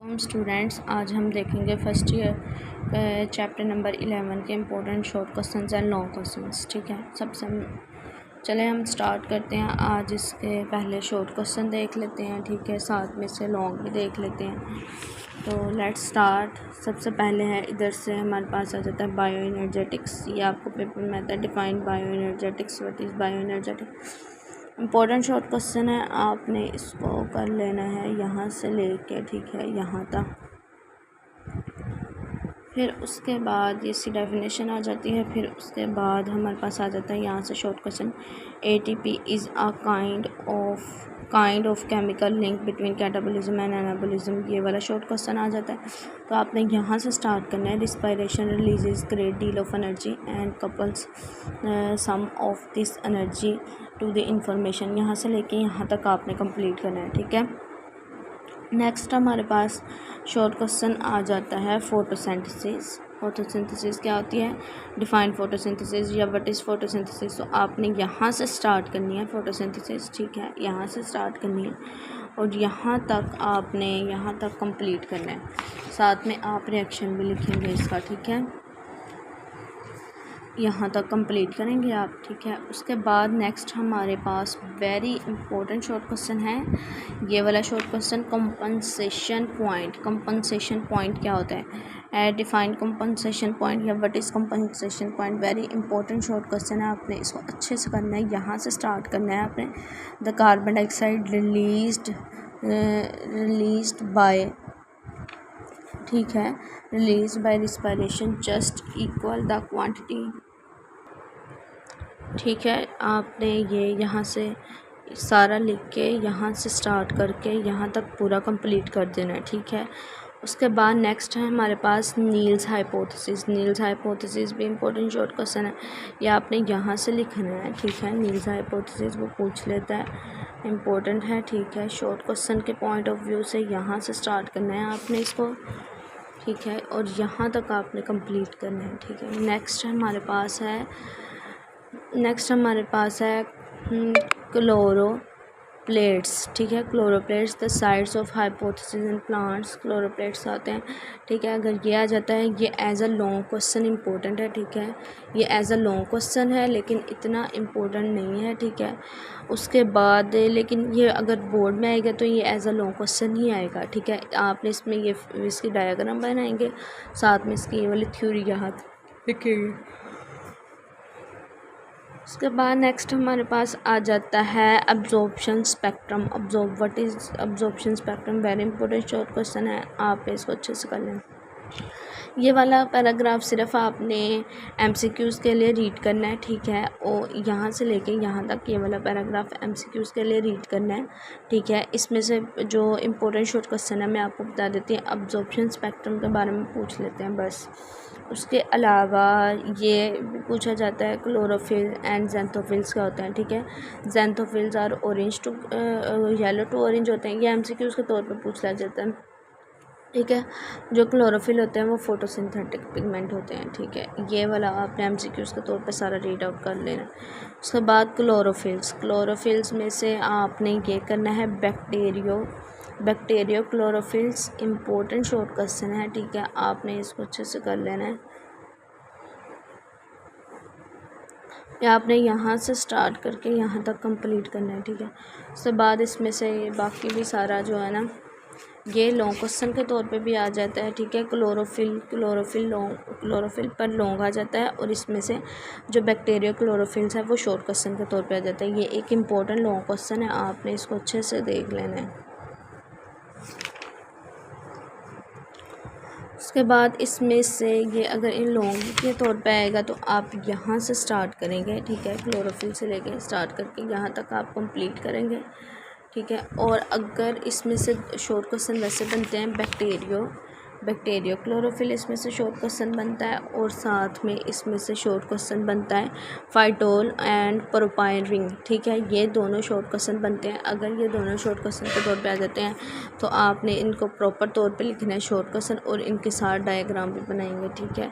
हम स्टूडेंट्स आज हम देखेंगे फर्स्ट ईयर चैप्टर नंबर 11 के important short questions and long questions. ठीक है, चले हम स्टार्ट करते हैं। आज इसके पहले शॉर्ट क्वेश्चन देख लेते हैं, ठीक है, साथ में से लॉन्ग भी देख लेते हैं। तो लेट्स स्टार्ट। सबसे पहले है इधर से हमारे पास आ जाता है बायो एनर्जेटिक्स। ये आपको पेपर में आता है, defined bio energetics, what is bio energetics. Important short question है, आपने इसको कर लेना है यहाँ से लेके, ठीक है, यहाँ तक। फिर उसके बाद इसकी डेफिनेशन आ जाती है। फिर उसके बाद हमारे पास आ जाता है यहाँ से short question, ATP is a kind of chemical link between catabolism and anabolism. ये वाला शॉर्ट क्वेश्चन आ जाता है। तो आपने यहाँ से स्टार्ट करना है। Respiration releases great deal of energy and couples some of this energy to the information. यहाँ से लेके यहाँ तक आपने कंप्लीट करना है, ठीक है। नेक्स्ट हमारे पास शॉर्ट क्वेश्चन आ जाता है फोटोसिंथेसिस। फोटोसिंथेसिस क्या होती है, डिफाइन फोटोसिंथेसिस या व्हाट इज़ फोटोसिंथेसिस। तो आपने यहाँ से स्टार्ट करनी है फोटोसिंथेसिस, ठीक है, यहाँ से स्टार्ट करनी है और यहाँ तक आपने यहाँ तक कंप्लीट करना है। साथ में आप रिएक्शन भी लिखेंगे इसका, ठीक है, यहाँ तक कंप्लीट करेंगे आप, ठीक है। उसके बाद नेक्स्ट हमारे पास वेरी इंपॉर्टेंट शॉर्ट क्वेश्चन है, ये वाला short question, compensation point. Compensation point क्या होता है, डिफाइन कंपनसेशन पॉइंट या what is compensation point. Very important short question है, आपने इसको अच्छे से करना है। यहाँ से स्टार्ट करना है आपने। The carbon dioxide released by, ठीक है, release by respiration just equal the quantity, ठीक है। आपने ये यहाँ से सारा लिख के यहाँ से स्टार्ट करके यहाँ तक पूरा कंप्लीट कर देना है, ठीक है। उसके बाद नेक्स्ट है हमारे पास नील्स हाइपोथेसिस। नील्स हाइपोथेसिस भी इम्पोर्टेंट शॉर्ट क्वेश्चन है, ये आपने यहाँ से लिखना है, ठीक है। नील्स हाइपोथेसिस वो पूछ लेता है, इम्पोर्टेंट है, ठीक है। शॉर्ट क्वेश्चन के पॉइंट ऑफ व्यू से यहाँ से स्टार्ट करना है आपने इसको, ठीक है, और यहाँ तक आपने कंप्लीट करना है, ठीक है। नेक्स्ट हमारे पास है क्लोरो प्लेट्स, ठीक है। Chloro plates the sides of hypothesis in plants. Chloro plates आते हैं, ठीक है। अगर ये आ जाता है, ये as a long question important है, ठीक है। ये एज अ लॉन्ग क्वेश्चन है लेकिन इतना इम्पोर्टेंट नहीं है, ठीक है। उसके बाद लेकिन ये अगर बोर्ड में आएगा तो ये एज अ लॉन्ग क्वेश्चन ही आएगा, ठीक है। आपने इसमें ये इसकी डायग्राम बनाएंगे, साथ में इसकी ये वाली थ्योरी यहाँ लिखेंगे। उसके बाद नेक्स्ट हमारे पास आ जाता है absorption spectrum. What is absorption spectrum, very important short question है, आप इसको अच्छे से कर लें। ये वाला पैराग्राफ सिर्फ आपने एमसीक्यूज़ के लिए रीड करना है, ठीक है। और यहाँ से लेके यहाँ तक ये वाला पैराग्राफ एमसीक्यूज़ के लिए रीड करना है, ठीक है। इसमें से जो इम्पोर्टेंट शॉर्ट क्वेश्चन है मैं आपको बता देती हूँ। अब्जॉर्प्शन स्पेक्ट्रम के बारे में पूछ लेते हैं बस। उसके अलावा ये भी पूछा जाता है क्लोरोफिल एंड ज़ैंथोफिल्स क्या होते हैं, ठीक है। ज़ैंथोफिल्स और orange to yellow to orange होते हैं, ये एमसीक्यूज़ के तौर पर पूछा जाता है, ठीक है। जो क्लोरोफिल होते हैं वो फोटोसिंथेटिक पिगमेंट होते हैं, ठीक है। ये वाला आपने एमसीक्यूज़ के तौर पे सारा रीड आउट कर लेना। उसके बाद क्लोरोफिल्स में से आपने ये करना है bacterio chlorophylls, important short question है, ठीक है। आपने इसको अच्छे से कर लेना है। आपने यहाँ से स्टार्ट करके यहाँ तक कंप्लीट करना है, ठीक है। उसके बाद इसमें से बाकी भी सारा जो है ना ये लॉन्ग क्वेश्चन के तौर पे भी आ जाता है, ठीक है। क्लोरोफिल पर लॉन्ग आ जाता है और इसमें से जो बैक्टीरिया क्लोरोफिल्स है वो शॉर्ट क्वेश्चन के तौर पे आ जाता है। ये एक इम्पोर्टेंट लॉन्ग क्वेश्चन है, आपने इसको अच्छे से देख लेना है। उसके बाद इसमें से ये अगर इन लॉन्ग के तौर पे आएगा तो आप यहाँ से स्टार्ट करेंगे, ठीक है। क्लोरोफिल से लेके स्टार्ट करके यहाँ तक आप कंप्लीट करेंगे, ठीक है। और अगर इसमें से शॉर्ट क्वेश्चन वैसे बनते हैं बैक्टीरियो क्लोरोफिल, इसमें से शॉर्ट क्वेश्चन बनता है और साथ में इसमें से शॉर्ट क्वेश्चन बनता है फाइटोल एंड प्रोपाइन रिंग, ठीक है। ये दोनों शॉर्ट क्वेश्चन बनते हैं। अगर ये दोनों शॉर्ट क्वेश्चन के तौर पे आ जाते हैं तो आपने इनको प्रॉपर तौर पे लिखना है शॉर्ट क्वेश्चन और इनके साथ डायग्राम भी बनाएंगे, ठीक है।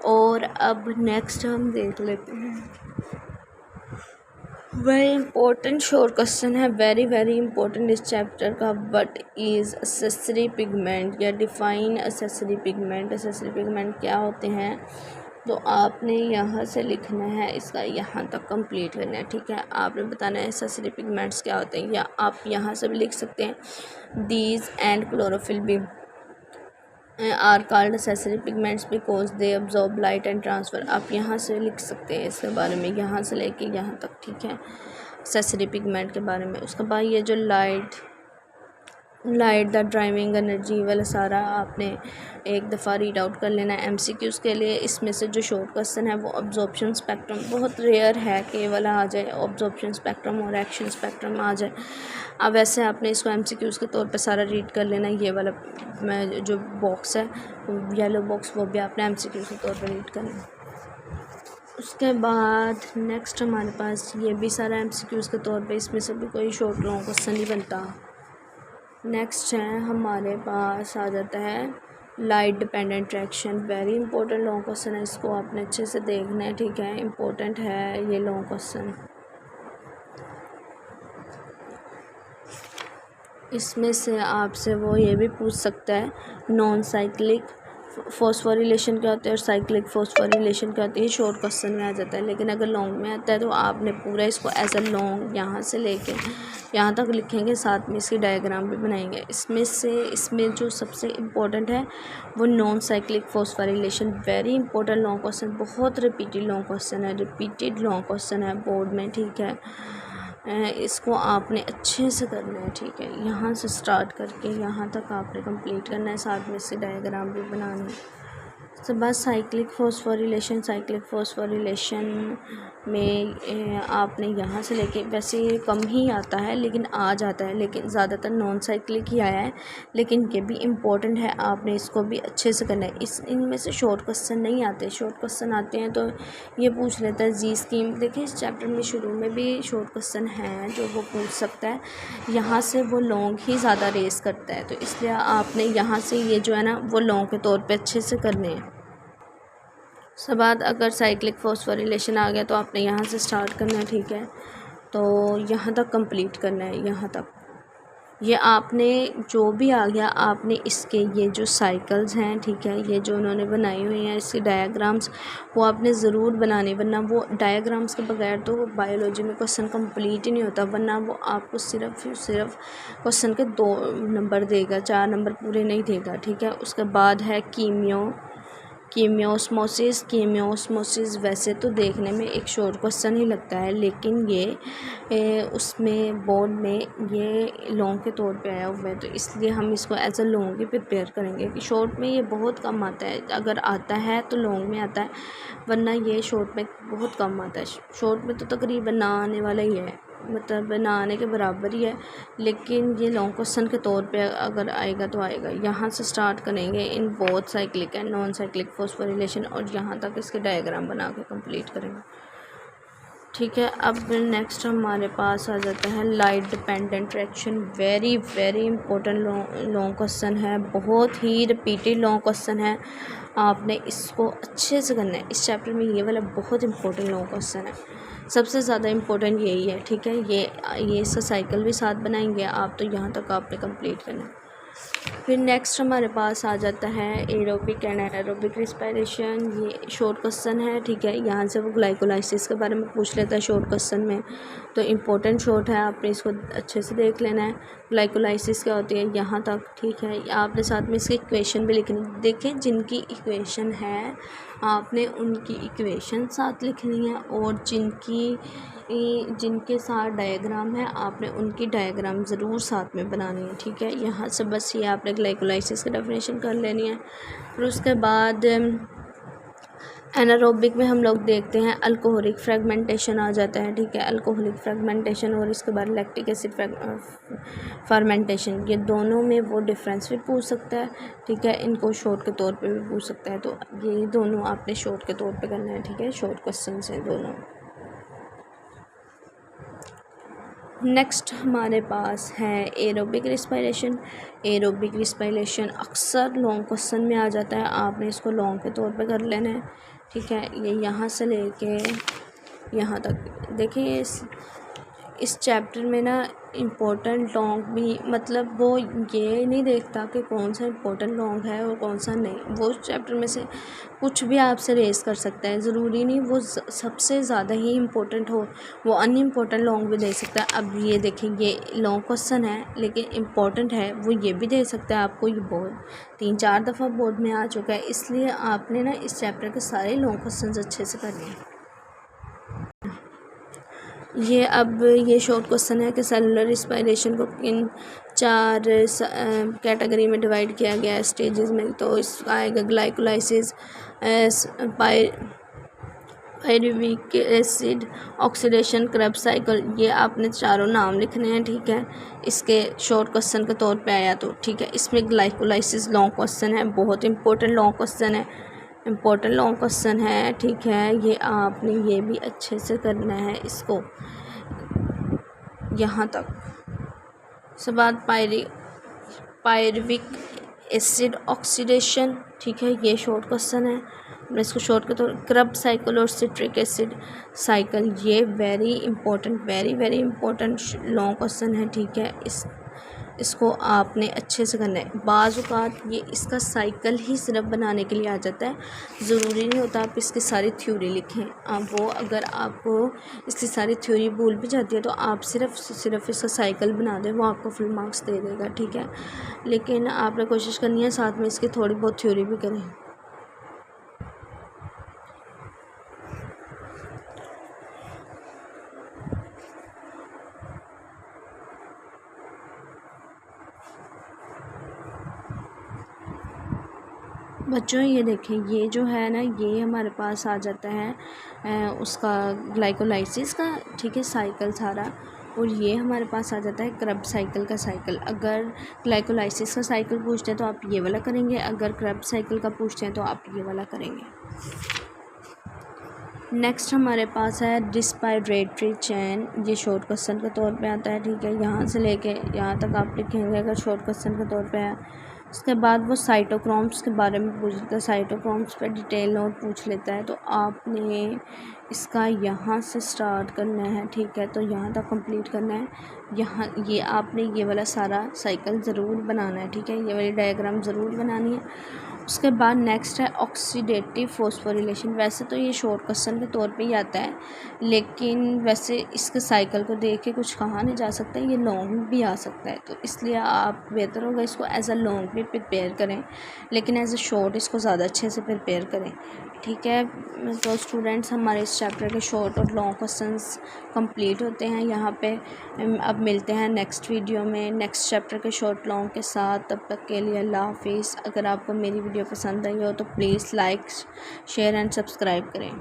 और अब नेक्स्ट हम देख लेते हैं वेरी इंपॉर्टेंट शोर क्वेश्चन है, वेरी वेरी इंपॉर्टेंट इस चैप्टर का। व्हाट इज़ एसेसरी पिगमेंट या define accessory pigment. Accessory pigment क्या होते हैं, तो आपने यहाँ से लिखना है, इसका यहाँ तक कंप्लीट करना है। ठीक है, आपने बताना है एसेसरी पिगमेंट्स क्या होते हैं, या आप यहाँ से भी लिख सकते हैं दीज एंड क्लोरोफिल भी are called accessory pigments because they absorb light and transfer. आप यहाँ से लिख सकते हैं इसके बारे में, यहाँ से लेके यहाँ तक। ठीक है, एसेसरी पिगमेंट के बारे में। उसके बाद ये जो लाइट द ड्राइविंग एनर्जी वाला सारा आपने एक दफ़ा रीड आउट कर लेना है एमसीक्यूज़ के लिए। इसमें से जो शॉर्ट क्वेश्चन है वो अब्जॉर्प्शन स्पेक्ट्रम, बहुत रेयर है कि ये वाला आ जाए, अब्जॉर्प्शन स्पेक्ट्रम और एक्शन स्पेक्ट्रम आ जाए। अब वैसे आपने इसको एमसीक्यूज़ के तौर पे सारा रीड कर लेना है। ये वाला जो बॉक्स है येलो बॉक्स, वो भी आपने एमसीक्यूज़ के तौर पे रीड करना है। उसके बाद नेक्स्ट हमारे पास ये भी सारा एमसीक्यूज़ के तौर पे, इसमें से भी कोई शॉर्ट लॉन्ग क्वेश्चन नहीं बनता। नेक्स्ट है हमारे पास आ जाता है light dependent reaction. Very important long question है, इसको आपने अच्छे से देखना है। ठीक है, इंपॉर्टेंट है ये लॉन्ग क्वेश्चन। इसमें से आपसे वो ये भी पूछ सकता है नॉन साइक्लिक फॉस्फोरिलेशन क्या होता है और साइक्लिक फॉस्फोरिलेशन क्या होती है। शॉर्ट क्वेश्चन में आ जाता है, लेकिन अगर लॉन्ग में आता है तो आपने पूरा इसको एज अ लॉन्ग यहाँ से लेके यहाँ तक लिखेंगे, साथ में इसकी डायग्राम भी बनाएंगे। इसमें जो सबसे इम्पोर्टेंट है वो non cyclic phosphorylation. Very important long question, बहुत रिपीटेड लॉन्ग क्वेश्चन है, रिपीटेड लॉन्ग क्वेश्चन है बोर्ड में। ठीक है, इसको आपने अच्छे से करना है। ठीक है, यहाँ से स्टार्ट करके यहाँ तक आपने कंप्लीट करना है, साथ में इससे डायग्राम भी बनाना है। उसके बाद साइक्लिक फॉस्फोरिलेशन में आपने यहाँ से लेके, वैसे ये कम ही आता है लेकिन आ जाता है, लेकिन ज़्यादातर नॉन साइक्लिक ही आया है, लेकिन ये भी इम्पोर्टेंट है, आपने इसको भी अच्छे से करना है। इनमें से शॉर्ट क्वेश्चन नहीं आते, शॉर्ट क्वेश्चन आते हैं तो ये पूछ लेता है जी स्कीम। देखिए इस चैप्टर में शुरू में भी शॉर्ट क्वेश्चन है जो वो पूछ सकता है, यहाँ से वो लॉन्ग ही ज़्यादा रेस करता है, तो इसलिए आपने यहाँ से ये जो है ना वो लॉन्ग के तौर पे अच्छे से करने हैं। उसके बाद अगर साइक्लिक फॉस्फोरिलेशन आ गया तो आपने यहाँ से स्टार्ट करना है। ठीक है, तो यहाँ तक कंप्लीट करना है, यहाँ तक। ये आपने जो भी आ गया आपने इसके ये जो साइकिल्स हैं, ठीक है, ये जो उन्होंने बनाई हुई हैं इसके डायग्राम्स, वो आपने ज़रूर बनाने, वरना वो डायग्राम्स के बगैर तो बायोलॉजी में क्वेश्चन कंप्लीट ही नहीं होता, वरना वो आपको सिर्फ क्वेश्चन के 2 नंबर देगा, 4 नंबर पूरे नहीं देगा। ठीक है, उसके बाद है कीमियोस्मोसिस वैसे तो देखने में एक शॉर्ट क्वेश्चन ही लगता है, लेकिन ये उसमें बोर्ड में ये लॉन्ग के तौर पे आया हुआ है, तो इसलिए हम इसको एज अ लॉन्ग ही प्रिपेयर करेंगे कि शॉर्ट में ये बहुत कम आता है, अगर आता है तो लॉन्ग में आता है, वरना ये शॉर्ट में बहुत कम आता है। शॉर्ट में तो तकरीबन ना आने वाला ही है, मतलब ना आने के बराबर ही है, लेकिन ये लॉन्ग क्वेश्चन के तौर पे अगर आएगा तो आएगा। यहाँ से स्टार्ट करेंगे in both cyclic and non cyclic phosphorylation, और यहाँ तक इसके डायग्राम बना के कंप्लीट करेंगे। ठीक है, अब नेक्स्ट हमारे पास आ जाता है light dependent reaction. Very very important long question है, बहुत ही रिपीटेड लॉन्ग क्वेश्चन है, आपने इसको अच्छे से करना है। इस चैप्टर में ये वाला बहुत इंपॉर्टेंट लॉन्ग क्वेश्चन है, सबसे ज़्यादा इम्पोर्टेंट यही है। ठीक है, ये इसका साइकिल भी साथ बनाएंगे आप, तो यहाँ तक आपने कंप्लीट करना है। फिर नेक्स्ट हमारे पास आ जाता है एरोबिक एंड एनारोबिक रिस्पायरेशन। ये शॉर्ट क्वेश्चन है। ठीक है, यहाँ से वो ग्लाइकोलाइसिस के बारे में पूछ लेता है शॉर्ट क्वेश्चन में, तो इम्पोर्टेंट शॉर्ट है, आपने इसको अच्छे से देख लेना है। ग्लाइकोलाइसिस क्या होती है यहाँ तक। ठीक है, आपने साथ में इसकी इक्वेशन भी लिखनी। देखिए जिनकी इक्वेशन है आपने उनकी इक्वेशन साथ लिखनी है, और जिनके साथ डायग्राम है आपने उनकी डायग्राम ज़रूर साथ में बनानी है। ठीक है, यहाँ से बस ये आपने ग्लाइकोलाइसिस की डेफिनेशन कर लेनी है। फिर उसके बाद एनारोबिक में हम लोग देखते हैं अल्कोहलिक फ्रेगमेंटेशन आ जाता है। ठीक है, अल्कोहलिक फ्रेगमेंटेशन और इसके बाद लैक्टिक एसिड फर्मेंटेशन, ये दोनों में वो डिफरेंस भी पूछ सकता है। ठीक है, इनको शॉर्ट के तौर पे भी पूछ सकता है, तो ये दोनों आपने शॉर्ट के तौर पे करना है। ठीक है, शॉर्ट क्वेश्चन हैं दोनों। नेक्स्ट हमारे पास है एरोबिक रिस्पायरेशन। एरोबिक रिस्पायरेशन अक्सर लॉन्ग क्वेश्चन में आ जाता है, आपने इसको लॉन्ग के तौर पे कर लेना है। ठीक है, ये यहाँ से लेके यहाँ तक देखिए, इस चैप्टर में ना इम्पोर्टेंट लॉन्ग भी मतलब वो ये नहीं देखता कि कौन सा इम्पोर्टेंट लॉन्ग है और कौन सा नहीं, वो चैप्टर में से कुछ भी आपसे रेस कर सकता है, ज़रूरी नहीं वो सबसे ज़्यादा ही इम्पोर्टेंट हो, वो अनइम्पोर्टेंट लॉन्ग भी दे सकता है। अब ये देखें, ये लॉन्ग क्वेश्चन है लेकिन इम्पोर्टेंट है, वो ये भी दे सकता है आपको। ये बहुत 3-4 दफ़ा बोर्ड में आ चुका है, इसलिए आपने ना इस चैप्टर के सारे लॉन्ग क्वेश्चन अच्छे से करने हैं। ये शॉर्ट क्वेश्चन है कि सेलुलर रिस्पायरेशन को किन 4 कैटेगरी में डिवाइड किया गया है स्टेजेस में। तो इसका आएगा glycolysis, pyruvic acid oxidation, Krebs cycle. ये आपने चारों नाम लिखने हैं, ठीक है। इसके शॉर्ट क्वेश्चन के तौर पे आया तो ठीक है। इसमें ग्लाइकोलाइसिस लॉन्ग क्वेश्चन है, बहुत इंपॉर्टेंट लॉन्ग क्वेश्चन है, इम्पोर्टेंट लॉन्ग क्वेश्चन है, ठीक है। ये आपने ये भी अच्छे से करना है इसको यहाँ तक। उसके बाद पायरुविक एसिड ऑक्सीडेशन, ठीक है, ये शॉर्ट क्वेश्चन है। मैं इसको शॉर्ट के तौर क्रेब्स साइकिल और सिट्रिक एसिड साइकिल, ये very important, very important long question है, ठीक है। इसको आपने अच्छे से करना है। बाज़ औक़ात ये इसका साइकिल ही सिर्फ बनाने के लिए आ जाता है, ज़रूरी नहीं होता आप इसकी सारी थ्योरी लिखें। आप वो अगर आपको इसकी सारी थ्योरी भूल भी जाती है तो आप सिर्फ इसका साइकिल बना दें, वो आपको फुल मार्क्स दे देगा, ठीक है। लेकिन आपने कोशिश करनी है साथ में इसकी थोड़ी बहुत थ्योरी भी करें। बच्चों ये देखें, ये जो है ना, ये हमारे पास आ जाता है उसका ग्लाइकोलाइसिस का, ठीक है, साइकिल सारा। और ये हमारे पास आ जाता है क्रेब्स साइकिल का साइकिल। अगर ग्लाइकोलाइसिस का साइकिल पूछते हैं तो आप ये वाला करेंगे, अगर क्रेब्स साइकिल का पूछते हैं तो आप ये वाला करेंगे। नेक्स्ट हमारे पास है रिस्पायरेटरी चेन, ये शॉर्ट क्वेश्चन के तौर पे आता है, ठीक है। यहाँ से लेके यहाँ तक आप लिखेंगे अगर शॉर्ट क्वेश्चन के तौर पे है। उसके बाद वो साइटोक्रोम्स के बारे में पूछ लेता है, साइटोक्रोम्स पे डिटेल नोट पूछ लेता है, तो आपने इसका यहाँ से स्टार्ट करना है, ठीक है। तो यहाँ तक कंप्लीट करना है। यहाँ ये आपने ये वाला सारा साइकिल ज़रूर बनाना है, ठीक है, ये वाली डायग्राम ज़रूर बनानी है। उसके बाद नेक्स्ट है ऑक्सीडेटिव फॉस्फोरिलेशन। वैसे तो ये शॉर्ट क्वेश्चन के तौर पे ही आता है, लेकिन वैसे इसके साइकिल को देख के कुछ कहा नहीं जा सकता, ये लॉन्ग भी आ सकता है, तो इसलिए आप बेहतर होगा इसको एज अ लॉन्ग भी प्रिपेयर करें, लेकिन एज अ शॉर्ट इसको ज़्यादा अच्छे से प्रिपेयर करें, ठीक है। तो स्टूडेंट्स, हमारे इस चैप्टर के शॉर्ट और लॉन्ग क्वेश्चंस कंप्लीट होते हैं यहाँ पे। अब मिलते हैं नेक्स्ट वीडियो में नेक्स्ट चैप्टर के शॉर्ट लॉन्ग के साथ। तब तक के लिए अल्लाह हाफिज़। अगर आपको मेरी वीडियो पसंद आई हो तो please like, share and subscribe करें।